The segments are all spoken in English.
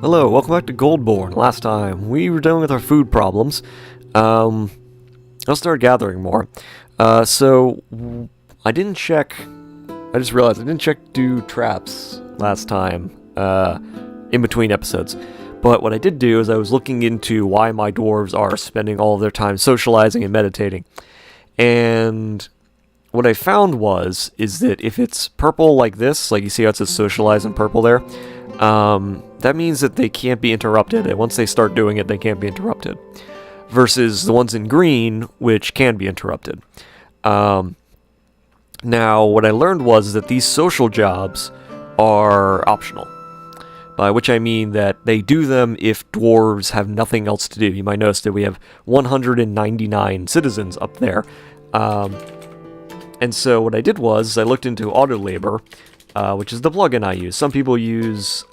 Hello, welcome back to Goldborn. Last time, we were dealing with our food problems. I'll start gathering more. I didn't check... I just realized I didn't check do traps last time, in between episodes. But what I did do is I was looking into why my dwarves are spending all of their time socializing and meditating. And what I found is that if it's purple like this, like you see how it says socialize in purple there, that means that they can't be interrupted, and once they start doing it, they can't be interrupted. Versus the ones in green, which can be interrupted. Now, what I learned was that these social jobs are optional. By which I mean that they do them if dwarves have nothing else to do. You might notice that we have 199 citizens up there. And so what I did was I looked into auto labor, which is the plugin I use. Some people use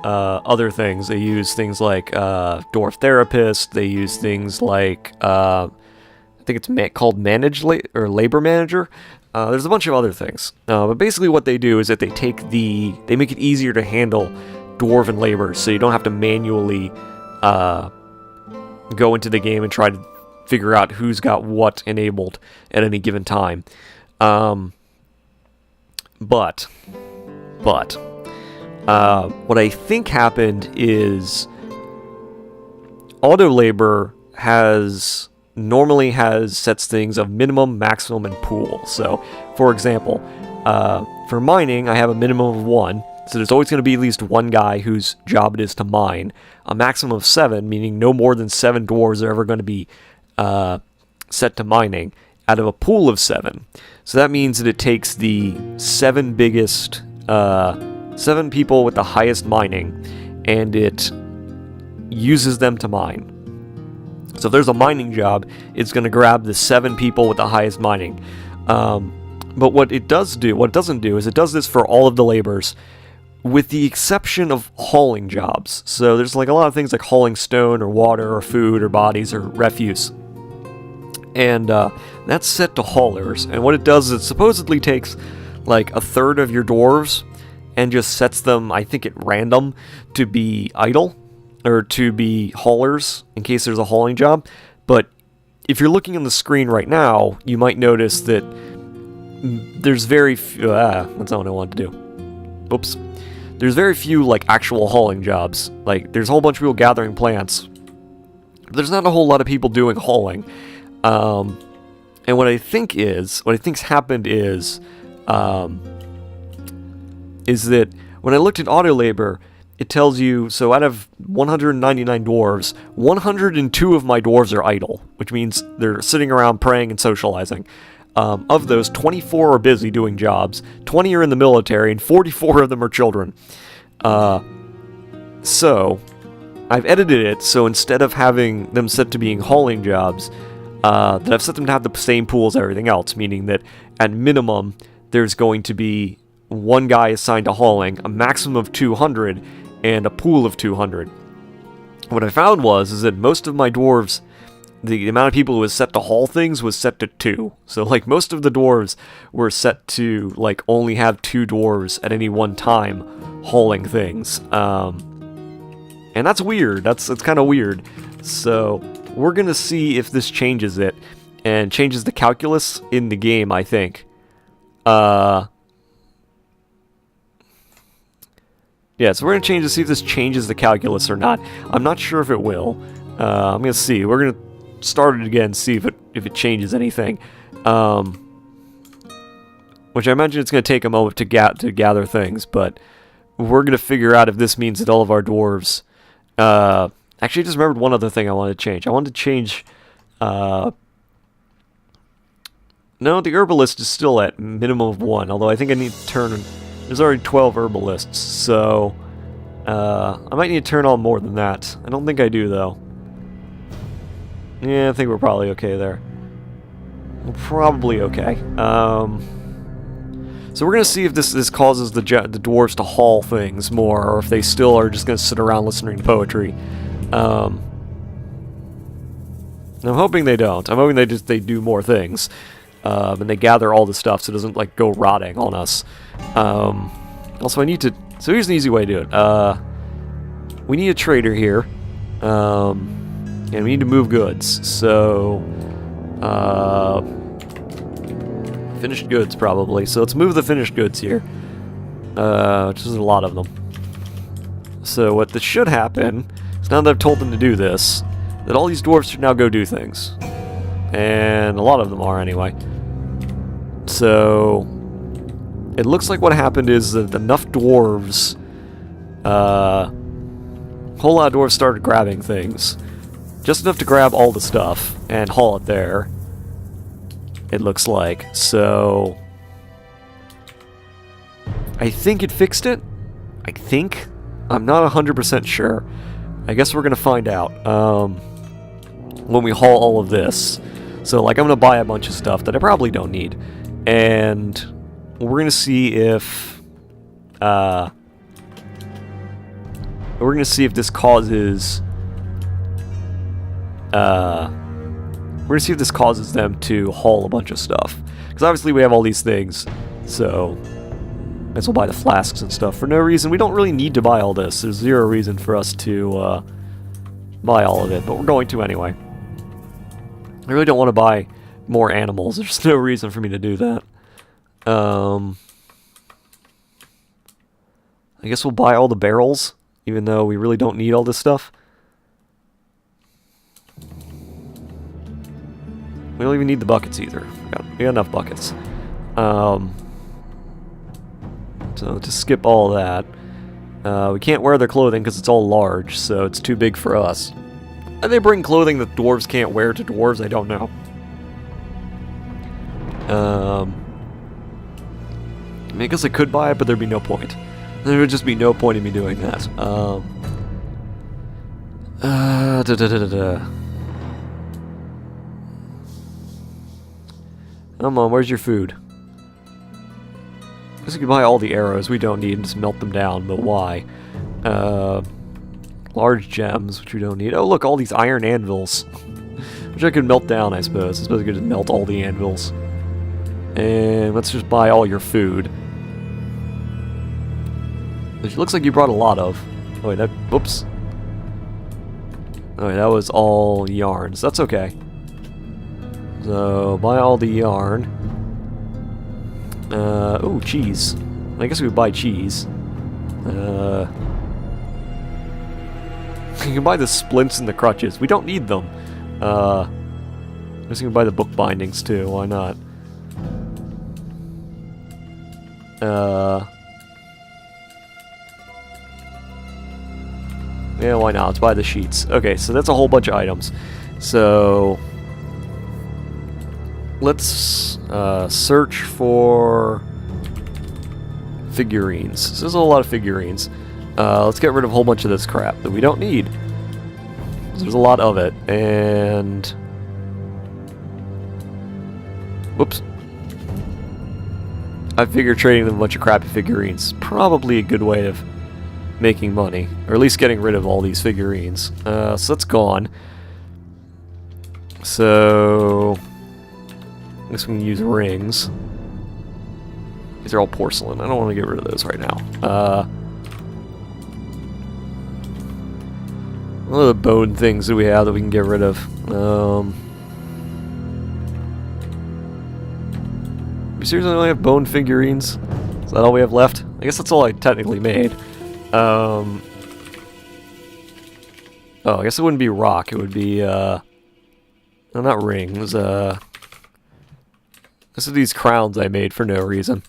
other things. They use things like Dwarf Therapist. They use things like I think it's called Labor Manager. There's a bunch of other things. But basically what they do is that they make it easier to handle dwarven labor, so you don't have to manually go into the game and try to figure out who's got what enabled at any given time. But what I think happened is auto labor normally sets things of minimum, maximum, and pool. So, for example, for mining, I have a minimum of 1, so there's always going to be at least one guy whose job it is to mine. A maximum of 7, meaning no more than 7 dwarves are ever going to be set to mining, out of a pool of 7. So that means that it takes the 7 biggest, 7 people with the highest mining, and it uses them to mine. So if there's a mining job, it's going to grab the 7 people with the highest mining. But what it doesn't do is it does this for all of the labors, with the exception of hauling jobs. So there's like a lot of things like hauling stone or water or food or bodies or refuse. And that's set to haulers. And what it does is it supposedly takes like a third of your dwarves and just sets them, I think at random, to be idle or to be haulers in case there's a hauling job. But if you're looking on the screen right now, you might notice that there's very few... that's not what I wanted to do. Oops. There's very few like actual hauling jobs. Like there's a whole bunch of people gathering plants, but there's not a whole lot of people doing hauling. And what I think's happened is that when I looked at auto labor, it tells you, so out of 199 dwarves, 102 of my dwarves are idle, which means they're sitting around praying and socializing. Of those, 24 are busy doing jobs, 20 are in the military, and 44 of them are children. So, I've edited it, so instead of having them set to being hauling jobs, that I've set them to have the same pool as everything else, meaning that at minimum, there's going to be one guy assigned to hauling, a maximum of 200, and a pool of 200. What I found is that most of my dwarves, the amount of people who was set to haul things was set to 2. So, like, most of the dwarves were set to, like, only have 2 dwarves at any one time hauling things. And that's weird. It's kind of weird. So, we're going to see if this changes it, and changes the calculus in the game, I think. Yeah, so we're going to change to see if this changes the calculus or not. I'm not sure if it will. I'm going to see. We're going to start it again, see if it changes anything. Which I imagine it's going to take a moment to gather things, but we're going to figure out if this means that all of our dwarves... actually, I just remembered one other thing I wanted to change. I wanted to change... No, the herbalist is still at minimum of 1, although I think I need to turn... There's already 12 herbalists, so I might need to turn on more than that. I don't think I do, though. Yeah, I think we're probably okay there. We're probably okay. So we're going to see if this causes the dwarves to haul things more, or if they still are just going to sit around listening to poetry. I'm hoping they don't. I'm hoping they do more things. And they gather all the stuff so it doesn't like go rotting on us. Also, I need to So here's an easy way to do it. We need a trader here. And we need to move goods. So, finished goods probably. So let's move the finished goods here. Which is a lot of them. So what this should happen is, now that I've told them to do this, that all these dwarves should now go do things. And a lot of them are anyway. So it looks like what happened is that enough dwarves, a whole lot of dwarves started grabbing things. Just enough to grab all the stuff and haul it there, it looks like. So I think it fixed it. I think. I'm not 100% sure. I guess we're going to find out when we haul all of this. So, like, I'm going to buy a bunch of stuff that I probably don't need. And we're going to see if... we're going to see if this causes... we're going to see if this causes them to haul a bunch of stuff. Because obviously we have all these things, so... I guess we'll buy the flasks and stuff for no reason. We don't really need to buy all this. There's zero reason for us to buy all of it, but we're going to anyway. I really don't want to buy more animals. There's no reason for me to do that. I guess we'll buy all the barrels, even though we really don't need all this stuff. We don't even need the buckets either. We got enough buckets. So to skip all that. We can't wear their clothing because it's all large, so it's too big for us. And they bring clothing that dwarves can't wear to dwarves? I don't know. I mean, I guess I could buy it, but there'd be no point. There would just be no point in me doing that. Come on, where's your food? I guess we can buy all the arrows we don't need and just melt them down, but why? Large gems, which we don't need. Oh, look, all these iron anvils. Which I could melt down, I suppose. I suppose I could just melt all the anvils. And let's just buy all your food. Which looks like you brought a lot of. Oh, wait, that... Whoops. Oh, wait, that was all yarns. That's okay. So, buy all the yarn. Oh, cheese. I guess we would buy cheese. You can buy the splints and the crutches. We don't need them. I guess we can buy the book bindings too. Why not? Yeah, why not? Let's buy the sheets. Okay, so that's a whole bunch of items. So... let's search for figurines. So there's a lot of figurines. Let's get rid of a whole bunch of this crap that we don't need. There's a lot of it, and... whoops. I figure trading them a bunch of crappy figurines is probably a good way of making money, or at least getting rid of all these figurines. So that's gone. So... I guess we can use rings. These are all porcelain. I don't want to get rid of those right now. What other bone things do we have that we can get rid of? We seriously only have bone figurines? Is that all we have left? I guess that's all I technically made. Oh, I guess it wouldn't be rock. It would be, no, not rings. This are these crowns I made for no reason.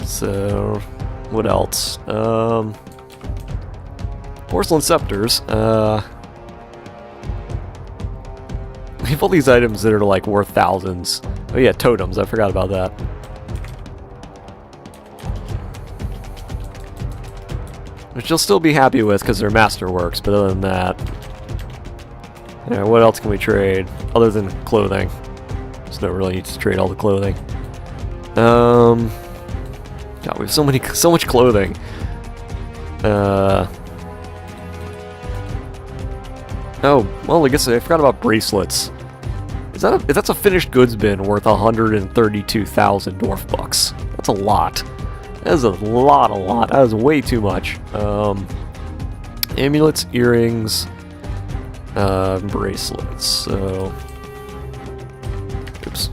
So, what else? Porcelain scepters. We have all these items that are like worth thousands. Oh yeah, totems. I forgot about that. Which you'll still be happy with because they're masterworks, but other than that... yeah, what else can we trade? Other than clothing. There's no really need to trade all the clothing. God, we have so much clothing. Oh, well, I guess I forgot about bracelets. That's a finished goods bin worth 132,000 dwarf bucks. That's a lot. That is a lot. That is way too much. Amulets, earrings, bracelets. So, oops.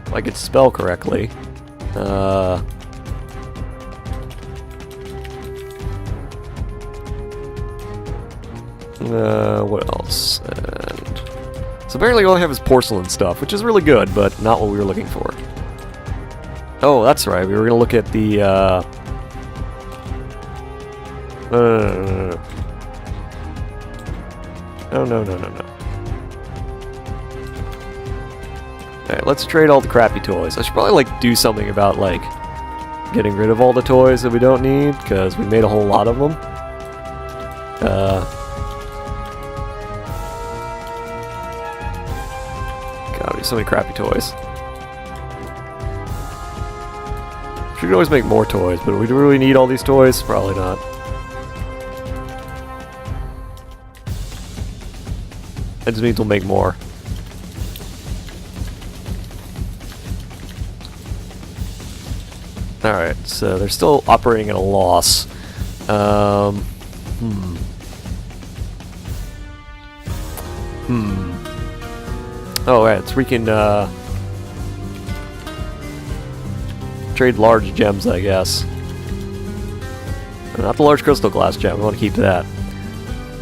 If I could spell correctly. What else? And so apparently all I have is porcelain stuff, which is really good, but not what we were looking for. Oh, that's right. We were gonna look at the no. Alright, let's trade all the crappy toys. I should probably, like, do something about, like, getting rid of all the toys that we don't need, because we made a whole lot of them. God, there's so many crappy toys. We could always make more toys, but do we really need all these toys? Probably not. That just means we'll make more. Alright, so they're still operating at a loss. Oh, right, so we can trade large gems, I guess. Not the large crystal glass gem, I want to keep that.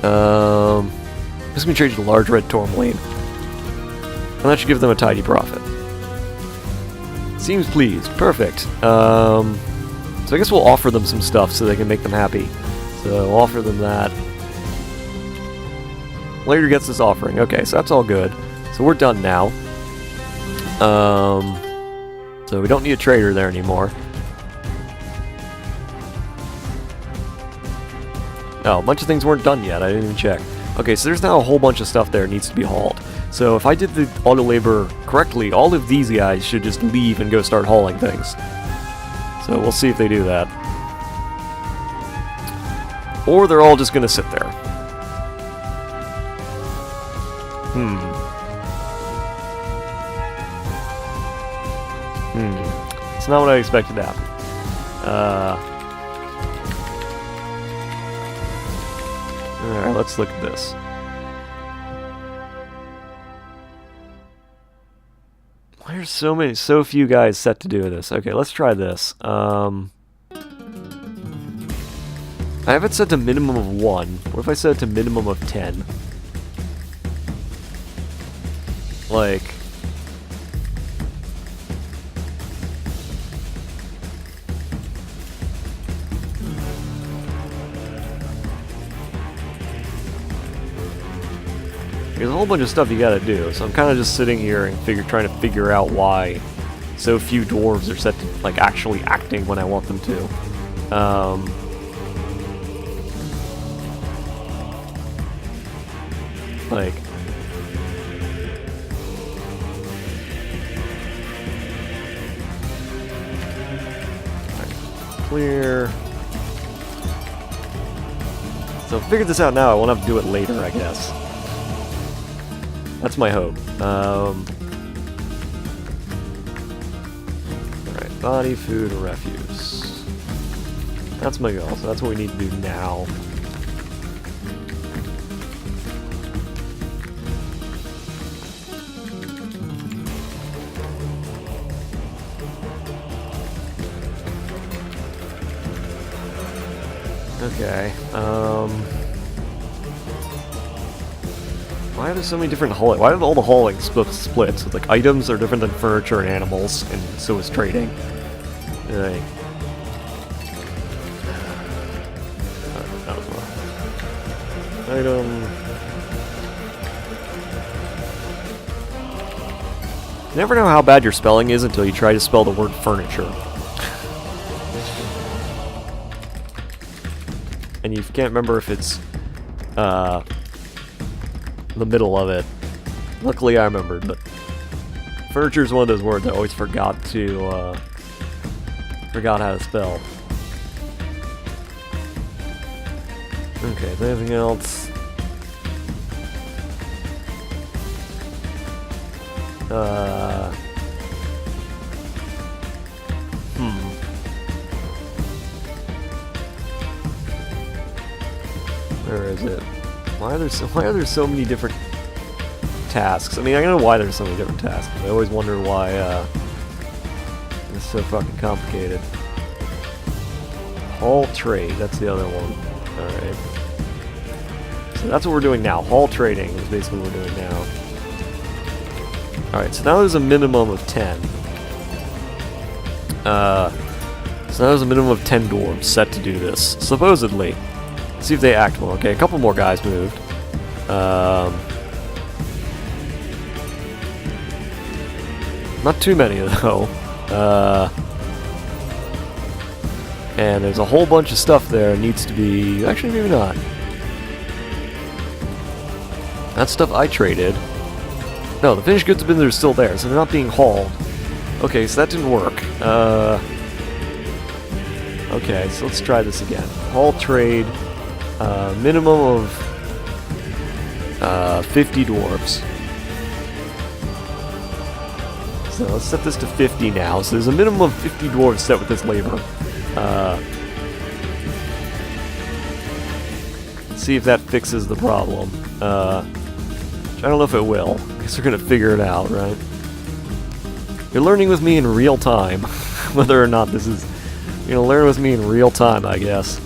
I'm just going to trade you the large red tourmaline. And that should give them a tidy profit. Seems pleased. Perfect. So I guess we'll offer them some stuff so they can make them happy. So we'll offer them that. Later gets this offering. Okay, so that's all good. So we're done now. So we don't need a trader there anymore. Oh, a bunch of things weren't done yet. I didn't even check. Okay, so there's now a whole bunch of stuff there that needs to be hauled. So if I did the auto labor correctly, all of these guys should just leave and go start hauling things. So we'll see if they do that. Or they're all just going to sit there. It's not what I expected to happen. Alright, let's look at this. Why are so few guys set to do this? Okay, let's try this. I have it set to minimum of 1. What if I set it to minimum of 10? Like... There's a whole bunch of stuff you gotta do, so I'm kind of just sitting here and trying to figure out why so few dwarves are set to, like, actually acting when I want them to. Like... Clear... So figure this out now, I won't have to do it later, I guess. That's my hope. Alright, body, food, and refuse. That's my goal, so that's what we need to do now. Okay, why are there so many different hauling? Why are all the hauling splits? So, like, items are different than furniture and animals, and so is trading. Like, that was wrong. Item. You never know how bad your spelling is until you try to spell the word furniture. And you can't remember if it's, the middle of it. Luckily I remembered, but furniture is one of those words I always forgot how to spell. Okay, is there anything else? Where is it? Why are there so many different tasks? I mean, I know why there's so many different tasks, but I always wonder why it's so fucking complicated. Haul trade, that's the other one. Alright. So that's what we're doing now. Haul trading is basically what we're doing now. Alright, so now there's a minimum of 10. So now there's a minimum of 10 dwarves set to do this, supposedly. Let's see if they act well. Okay, a couple more guys moved. Not too many, though. And there's a whole bunch of stuff there needs to be... Actually, maybe not. That stuff I traded. No, the finished goods are still there, so they're not being hauled. Okay, so that didn't work. Okay, so let's try this again. Haul trade. Minimum of 50 dwarves. So let's set this to 50 now. So there's a minimum of 50 dwarves set with this labor. Let's see if that fixes the problem. Which I don't know if it will. I guess we're gonna figure it out, right? You're learning with me in real time, whether or not this is... You're gonna learn with me in real time, I guess.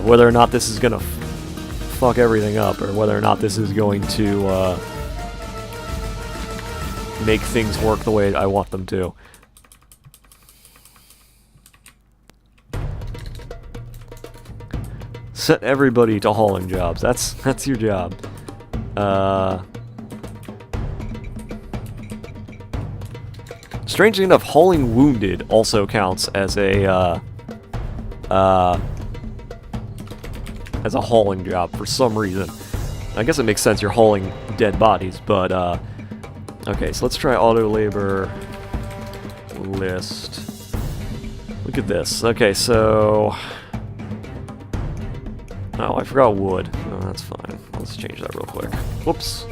Whether or not this is gonna fuck everything up, or whether or not this is going to make things work the way I want them to. Set everybody to hauling jobs. That's your job. Strangely enough, hauling wounded also counts as a hauling job for some reason. I guess it makes sense you're hauling dead bodies, but okay, so let's try auto labor list. Look at this. Okay, so oh, I forgot wood. Oh, that's fine. Let's change that real quick. Whoops.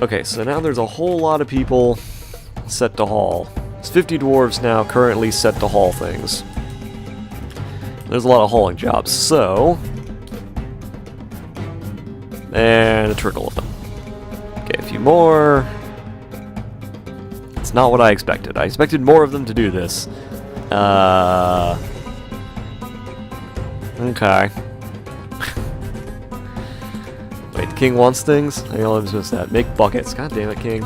Okay, so now there's a whole lot of people set to haul. There's 50 dwarves now currently set to haul things. There's a lot of hauling jobs, so... And a trickle of them. Okay, a few more. It's not what I expected. I expected more of them to do this. Okay. Wait, the king wants things? I always miss that. Make buckets. God damn it, king.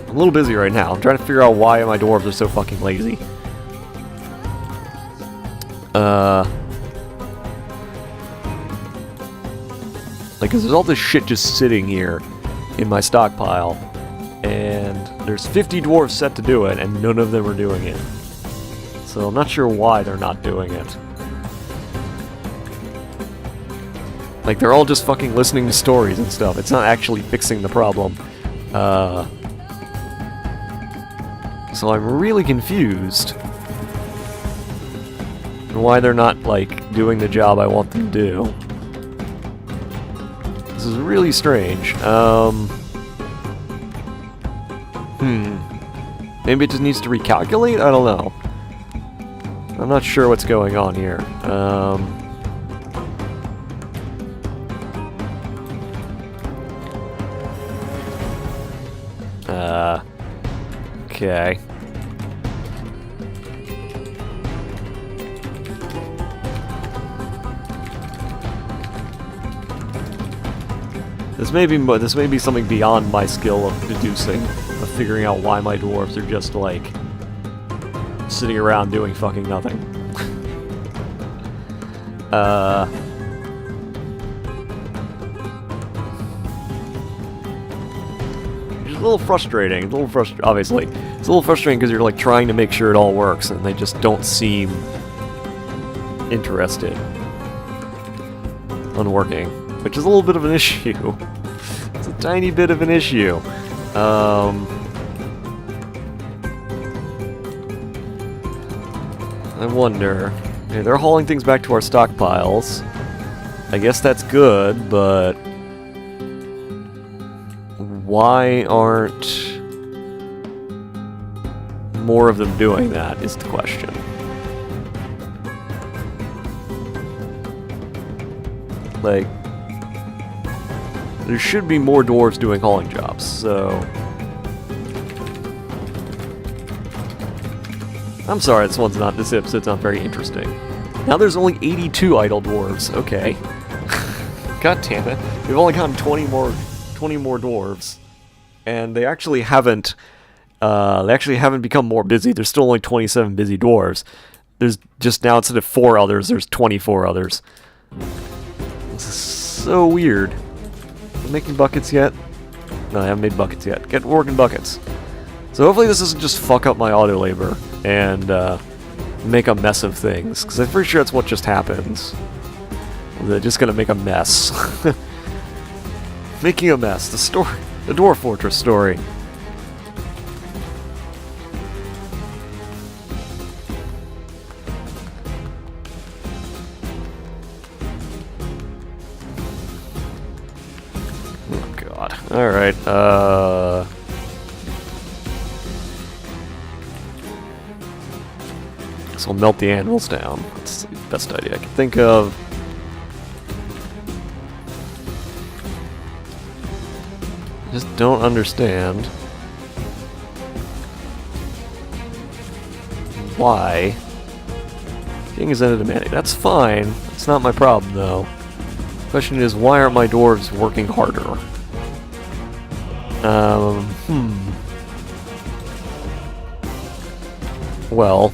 I'm a little busy right now. I'm trying to figure out why my dwarves are so fucking lazy. Like, 'cause there's all this shit just sitting here in my stockpile, and there's 50 dwarves set to do it, and none of them are doing it. So I'm not sure why they're not doing it. Like, they're all just fucking listening to stories and stuff. It's not actually fixing the problem. So I'm really confused on why they're not, like, doing the job I want them to do. This is really strange. Maybe it just needs to recalculate? I don't know. I'm not sure what's going on here. Okay. This may be something beyond my skill of deducing, of figuring out why my dwarves are just, like, sitting around doing fucking nothing. It's a little frustrating. Obviously. It's a little frustrating because you're, like, trying to make sure it all works, and they just don't seem interested on working, which is a little bit of an issue. It's a tiny bit of an issue. I wonder. Okay, they're hauling things back to our stockpiles. I guess that's good, but why aren't more of them doing that is the question. Like, there should be more dwarves doing hauling jobs, so... I'm sorry, this episode's not very interesting. Now there's only 82 idle dwarves, okay. God damn it. We've only gotten 20 more dwarves. And they actually haven't become more busy. There's still only 27 busy dwarves. There's just now, instead of 4 others, there's 24 others. This is so weird. Are we making buckets yet? No, I haven't made buckets yet. Get working buckets. So hopefully this doesn't just fuck up my auto labor and make a mess of things, because I'm pretty sure that's what just happens. They're just gonna make a mess. Making a mess. The Dwarf Fortress story. Oh god. Alright, so we'll melt the anvils down. That's the best idea I can think of. I just don't understand why King is ended demanding. That's fine. It's not my problem, though. The question is, why aren't my dwarves working harder? Well,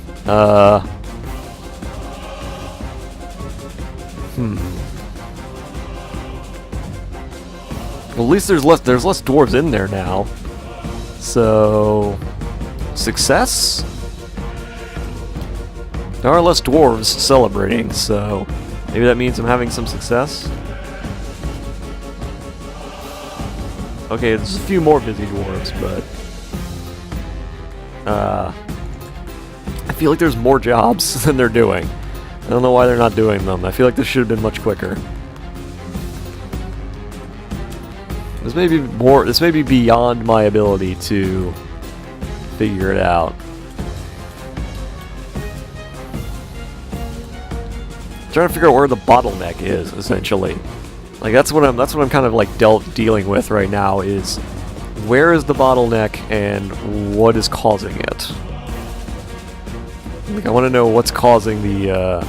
Well, at least there's less dwarves in there now. So, success? There are less dwarves celebrating, so maybe that means I'm having some success. Okay, there's a few more busy dwarves, but I feel like there's more jobs than they're doing. I don't know why they're not doing them. I feel like this should have been much quicker. This may be beyond my ability to figure it out. I'm trying to figure out where the bottleneck is, essentially. Like that's what I'm kind of like dealing with right now, is where is the bottleneck and what is causing it? Like I want to know what's causing the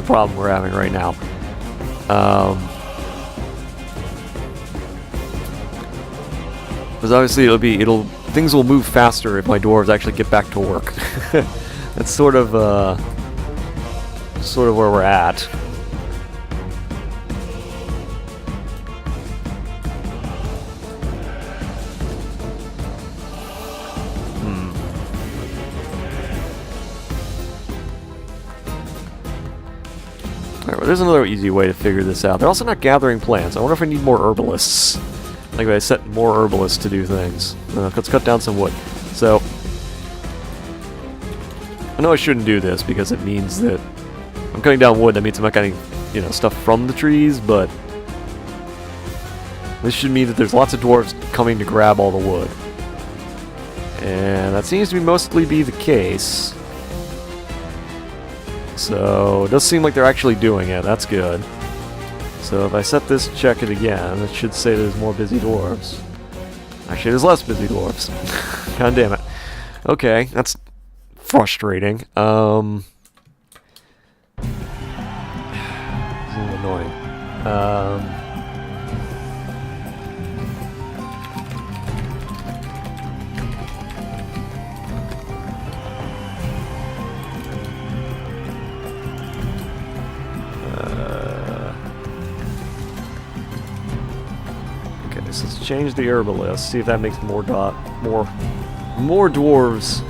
problem we're having right now. Because obviously things will move faster if my dwarves actually get back to work. That's sort of where we're at. Alright, well, there's another easy way to figure this out. They're also not gathering plants. I wonder if I need more herbalists. Like if I set more herbalists to do things. Let's cut down some wood. So, I know I shouldn't do this because it means that I'm cutting down wood. That means I'm not getting, stuff from the trees, but this should mean that there's lots of dwarves coming to grab all the wood. And that seems to mostly be the case. So, it does seem like they're actually doing it. That's good. So if I set this, check it again, it should say there's more busy dwarves. Actually, there's less busy dwarves. God damn it. Okay, that's frustrating. This is annoying. So let's change the herbalist, see if that makes more dwarves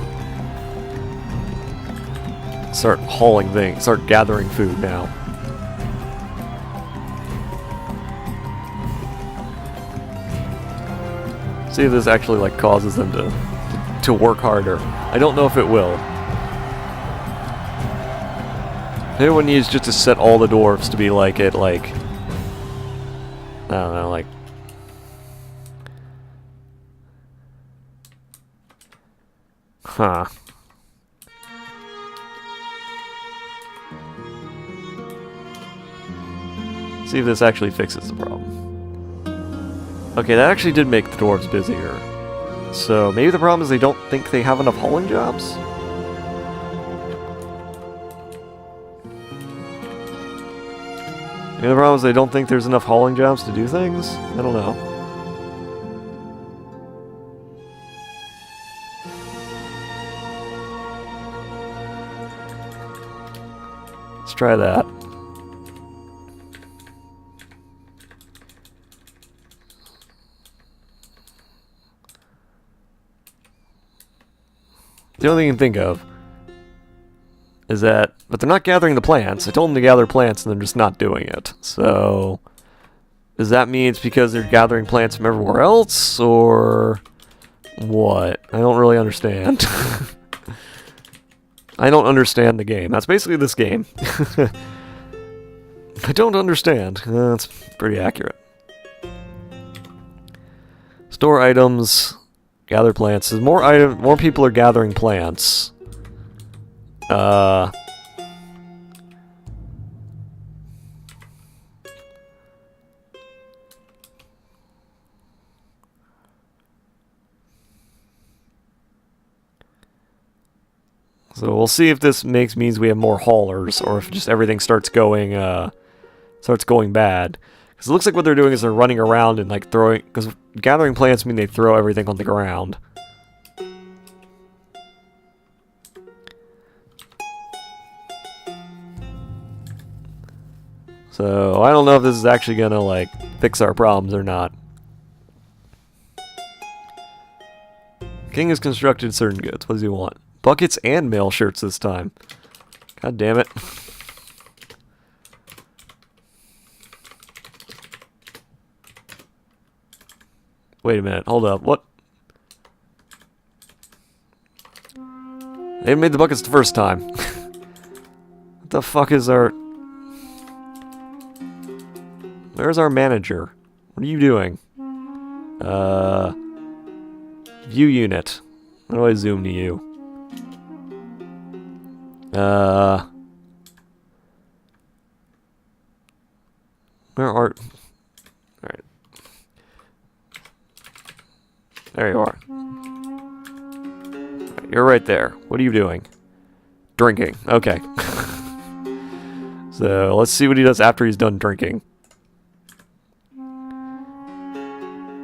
start hauling things, start gathering food now. See if this actually like causes them to work harder. I don't know if it will. Maybe one needs just to set all the dwarves to be like it, like I don't know, like Huh. See if this actually fixes the problem. Okay, that actually did make the dwarves busier. So maybe the problem is they don't think they have enough hauling jobs? Maybe the problem is they don't think there's enough hauling jobs to do things? I don't know. Let's try that. The only thing I can think of is that, but they're not gathering the plants. I told them to gather plants and they're just not doing it. So, does that mean it's because they're gathering plants from everywhere else, or what? I don't really understand. I don't understand the game. That's basically this game. I don't understand. That's pretty accurate. Store items. Gather plants. As more people are gathering plants. So we'll see if this means we have more haulers, or if just everything starts going bad. Because it looks like what they're doing is they're running around and like throwing. Because gathering plants mean they throw everything on the ground. So I don't know if this is actually gonna like fix our problems or not. King has constructed certain goods. What does he want? Buckets and mail shirts this time. God damn it. Wait a minute, hold up, what? They made the buckets the first time. What the fuck is our... Where's our manager? What are you doing? View unit. How do I zoom to you? Where are... Alright. There you are. Right, you're right there. What are you doing? Drinking. Okay. So, let's see what he does after he's done drinking.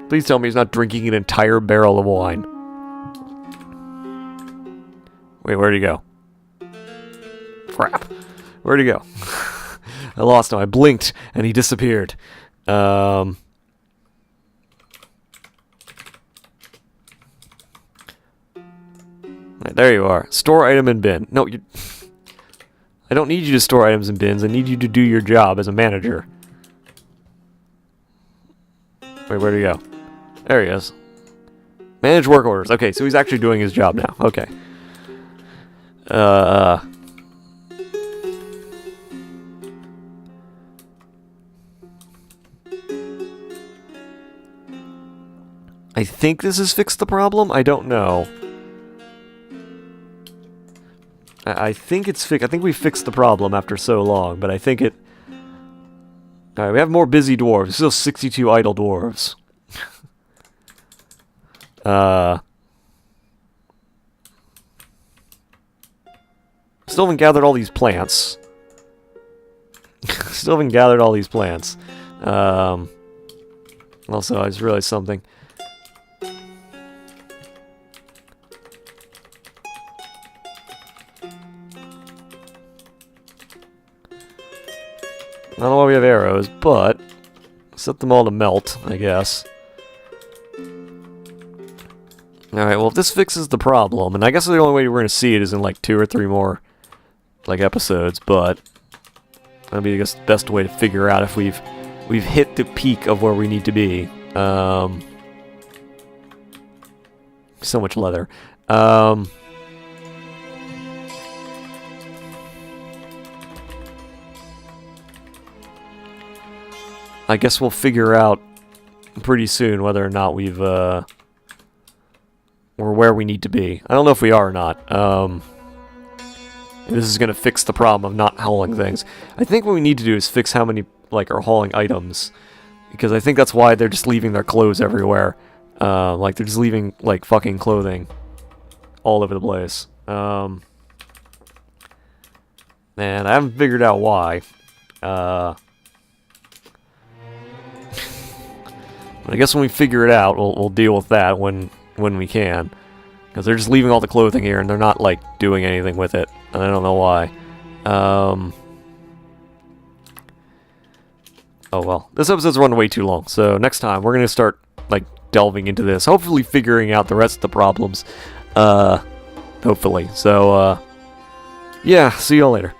Please tell me he's not drinking an entire barrel of wine. Wait, where'd he go? Crap. Where'd he go? I lost him. I blinked, and he disappeared. Right, there you are. Store item in bin. No, you... I don't need you to store items in bins. I need you to do your job as a manager. Wait, where'd he go? There he is. Manage work orders. Okay, so he's actually doing his job now. Okay. I think this has fixed the problem. I don't know. I think it's fixed. I think we fixed the problem after so long, but I think it... Alright, we have more busy dwarves. Still 62 idle dwarves. Still haven't gathered all these plants. Still haven't gathered all these plants. Also, I just realized something. I don't know why we have arrows, but set them all to melt, I guess. Alright, well if this fixes the problem, and I guess the only way we're going to see it is in like 2 or 3 more like episodes, but that'll be I guess the best way to figure out if we've hit the peak of where we need to be. So much leather. I guess we'll figure out pretty soon whether or not we've we're where we need to be. I don't know if we are or not. This is gonna fix the problem of not hauling things. I think what we need to do is fix how many like are hauling items, because I think that's why they're just leaving their clothes everywhere. Like they're just leaving like fucking clothing all over the place. And I haven't figured out why. But I guess when we figure it out, we'll deal with that when we can. Because they're just leaving all the clothing here, and they're not, like, doing anything with it. And I don't know why. Oh, well. This episode's run way too long. So next time, we're going to start, like, delving into this. Hopefully figuring out the rest of the problems. Hopefully. So, yeah, see y'all later.